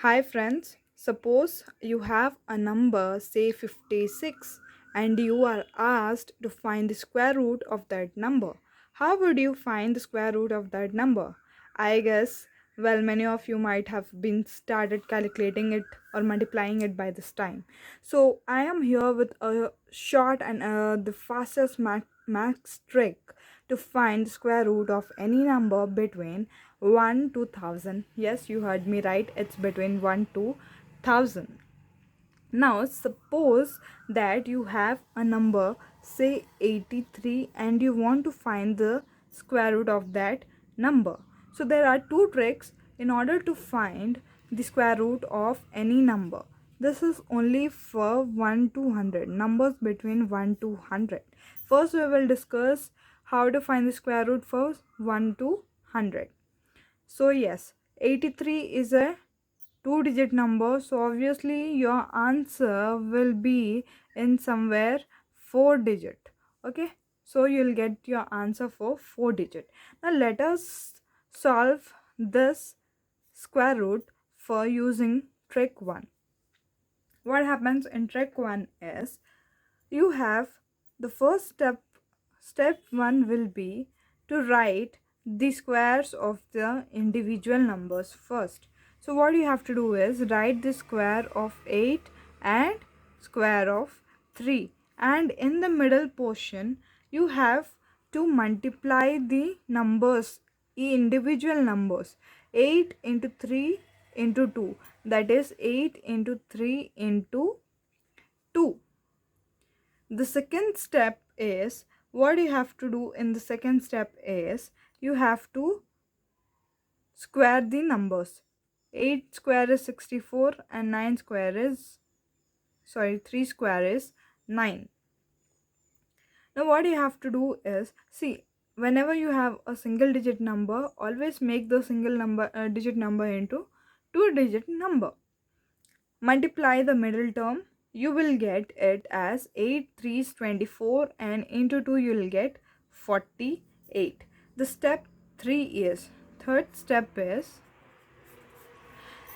Hi friends, suppose you have a number say 56 and you are asked to find the square root of that number. How would you find the square root of that number? I guess many of you might have been started calculating it or multiplying it by this time. So I am here with a short and the fastest max trick to find the square root of any number between 1 to 1000. Yes, you heard me right. It's between 1 to 1000. Now, suppose that you have a number, say 83, and you want to find the square root of that number. So, there are two tricks in order to find the square root of any number. This is only for 1 to 100, numbers between 1 to 100. First, we will discuss how to find the square root for 1 to 100. So, yes, 83 is a two-digit number, so obviously your answer will be in somewhere four digit. Okay, so you'll get your answer for four digit. Now let us solve this square root for using trick 1. What happens in trick 1 is you have the first step 1 will be to write the squares of the individual numbers first. So what you have to do is write the square of 8 and square of 3, and in the middle portion you have to multiply the numbers, the individual numbers. 8 into 3 into 2, that is 8 into 3 into 2. The second step is, what you have to do in the second step is you have to square the numbers. 8 square is 64 and 9 square is 3 square is 9. Now what you have to do is, see, whenever you have a single digit number, always make the single number digit number into two digit number. Multiply the middle term, you will get it as 8 3s 24, and into 2 you will get 48. The step 3 is, third step is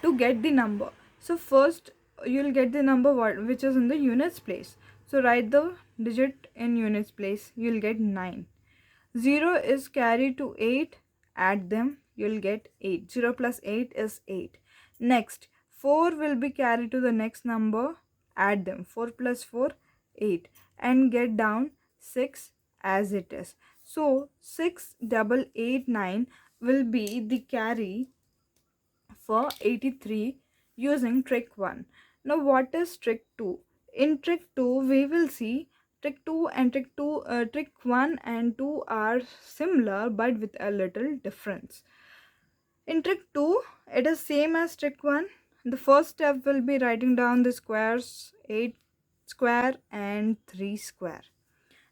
to get the number. So first you will get the number which is in the units place. So write the digit in units place, you will get 9. 0 is carried to 8, add them, you will get 8. 0 plus 8 is 8. Next, 4 will be carried to the next number, add them, 4 plus 4, 8, and get down 6 as it is. So 6889 will be the carry for 83 using trick 1. Now what is trick 2? In trick 2 we will see trick 2 and trick 1 and 2 are similar but with a little difference. In trick 2 it is same as trick 1. The first step will be writing down the squares, 8 square and 3 square.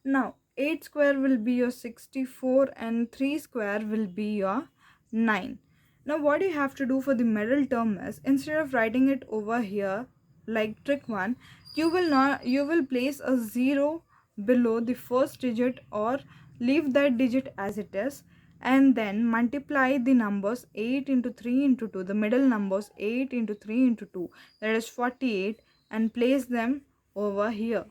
Now 8 square will be your 64 and 3 square will be your 9. Now what you have to do for the middle term is, instead of writing it over here like trick 1, you will place a 0 below the first digit or leave that digit as it is, and then multiply the numbers 8 into 3 into 2, the middle numbers 8 into 3 into 2, that is 48, and place them over here.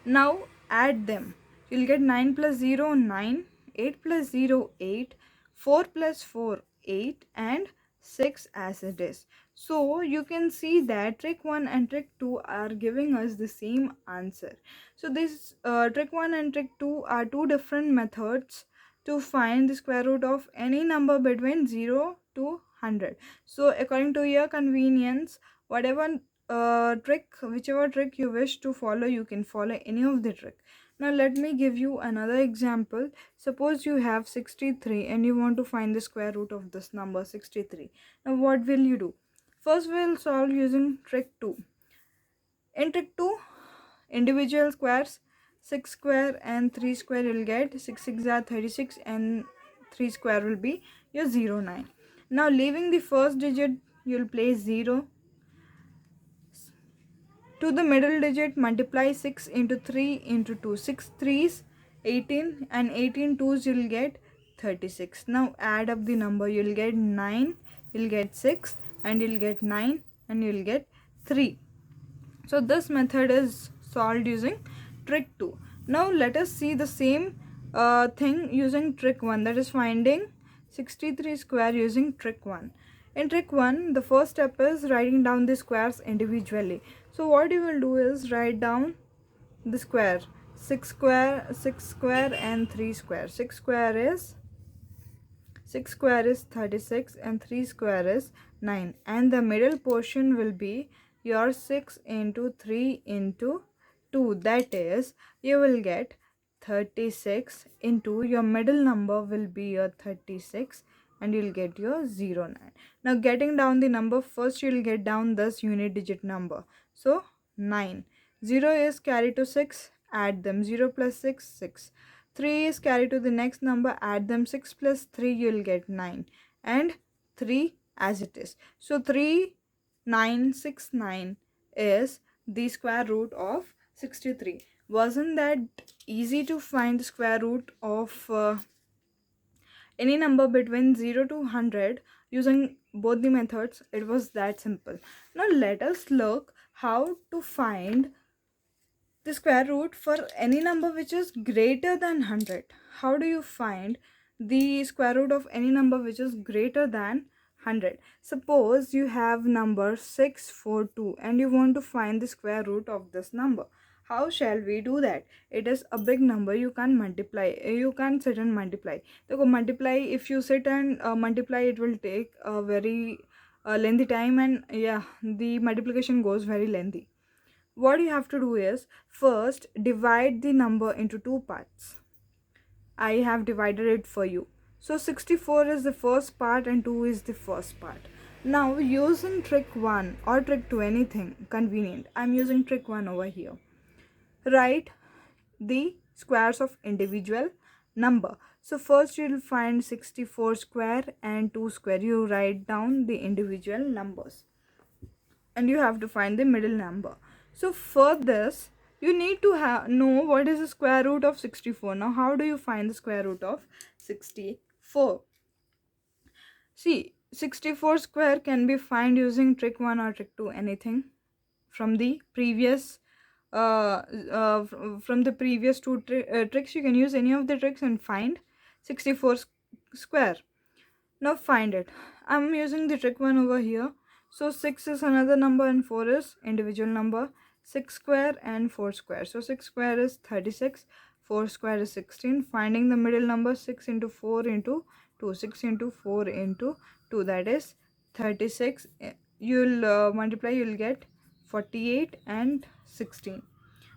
Now add them. You'll get 9 plus 0 9, 8 plus 0 8, 4 plus 4 8, and 6 as it is. So you can see that trick 1 and trick 2 are giving us the same answer. So this trick 1 and trick 2 are two different methods to find the square root of any number between 0 to 100. So according to your convenience, whatever whichever trick you wish to follow, you can follow any of the trick. Now let me give you another example. Suppose you have 63 and you want to find the square root of this number 63. Now what will you do? First we'll solve using trick 2. In trick 2, individual squares, 6 square and 3 square, you'll get 6 6 are 36 and 3 square will be your 09. Now leaving the first digit, you'll place 0. To the middle digit, multiply 6 into 3 into 2. 6 3s 18, and 18 2s you'll get 36. Now add up the number, you'll get 9, you'll get 6, and you'll get 9 and you'll get 3. So this method is solved using trick 2. Now let us see the same thing using trick 1, that is finding 63 square using trick 1. In trick 1, the first step is writing down the squares individually. So what you will do is write down the square, 6 square and 3 square. 6 square is 36 and 3 square is 9, and the middle portion will be your 6 into 3 into 2, that is you will get 36 into your middle number will be your 36 and you'll get your 09. Now getting down the number, first you'll get down this unit digit number, so 9. 0 is carried to 6, add them, 0 plus 6, 6. 3 is carried to the next number, add them, 6 plus 3 you'll get 9 and 3 as it is. So 3969 is the square root of 63. Wasn't that easy to find the square root of any number between 0 to 100 using both the methods? It was that simple. Now let us look how to find the square root for any number which is greater than 100. How do you find the square root of any number which is greater than 100? Suppose you have number 642 and you want to find the square root of this number. How shall we do that? It is a big number, you can't multiply, you can't sit and multiply. So multiply, if you sit and multiply, it will take a very lengthy time, and yeah, the multiplication goes very lengthy. What you have to do is first divide the number into two parts. I have divided it for you. So 64 is the first part and 2 is the first part. Now using trick 1 or trick 2, anything convenient, I'm using trick 1 over here. Write the squares of individual number. So first you will find 64 square and 2 square. You write down the individual numbers and you have to find the middle number. So for this you need to know what is the square root of 64. Now how do you find the square root of 64? See, 64 square can be found using trick 1 or trick 2, anything from the previous from the previous two tricks. You can use any of the tricks and find 64 square. Now find it. I'm using the trick 1 over here. So 6 is another number and 4 is individual number. 6 square and 4 square. So 6 square is 36. 4 square is 16. Finding the middle number, 6 into 4 into 2. 6 into 4 into 2, that is 36. You'll multiply, you'll get 48 and 16.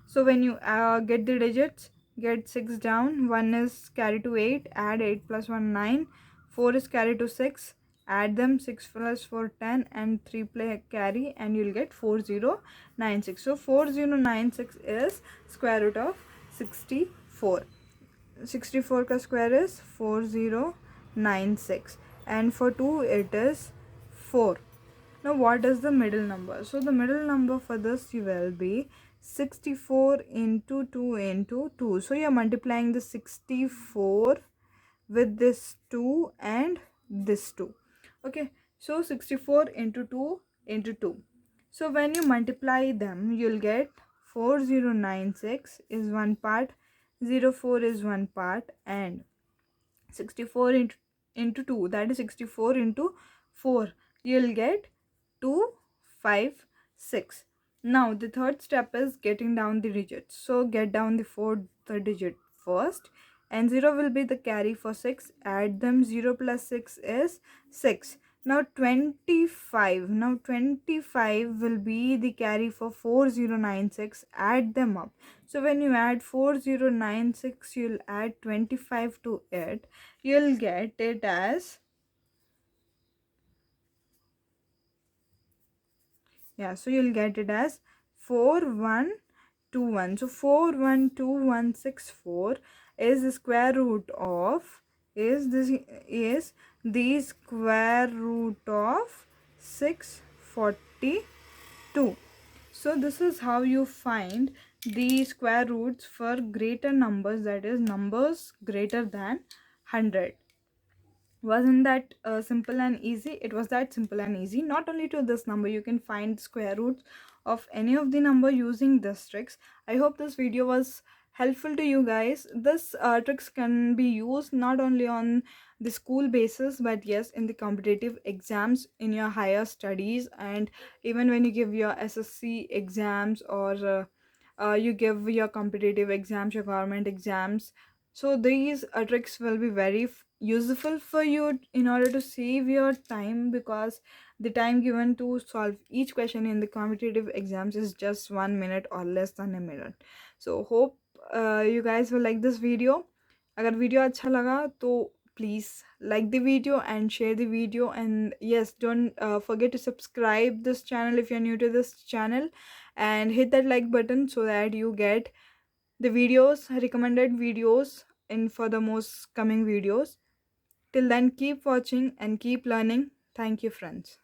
So when you get the digits, get 6 down. 1 is carried to 8. Add 8 plus 1, 9. 4 is carried to 6. Add them, 6 plus 4, 10 and 3 play carry and you'll get 4096. So 4096 is square root of 64. 64 ka square is 4096 and for 2 it is 4. Now what is the middle number? So the middle number for this will be 64 into 2 into 2. So you are multiplying the 64 with this 2 and this 2. Okay, so 64 into 2 into 2. So when you multiply them, you'll get 4096 is one part, 04 is one part, and 64 into 2, that is 64 into 4, you'll get 256. Now the third step is getting down the digits. So get down the fourth digit first, and 0 will be the carry for 6. Add them, 0 plus 6 is 6. Now 25. Now 25 will be the carry for 4096. Add them up. So when you add 4096, you'll add 25 to it. You'll get it as, yeah, so you'll get it as 4121. So 412164 is the square root of, is the square root of 642. So this is how you find the square roots for greater numbers, that is numbers greater than 100. Wasn't that simple and easy? It was that simple and easy. Not only to this number, you can find square roots of any of the number using this tricks. I hope this video was helpful to you guys. This tricks can be used not only on the school basis, but yes, in the competitive exams, in your higher studies, and even when you give your SSC exams, or you give your competitive exams, your government exams. So these tricks will be very useful for you in order to save your time, because the time given to solve each question in the competitive exams is just 1 minute or less than a minute. So hope you guys will like this video. अगर video अच्छा लगा तो please like the video and share the video, and yes, don't forget to subscribe this channel if you're new to this channel, and hit that like button so that you get the videos, recommended videos, in for the most coming videos. Till then, keep watching and keep learning. Thank you, friends.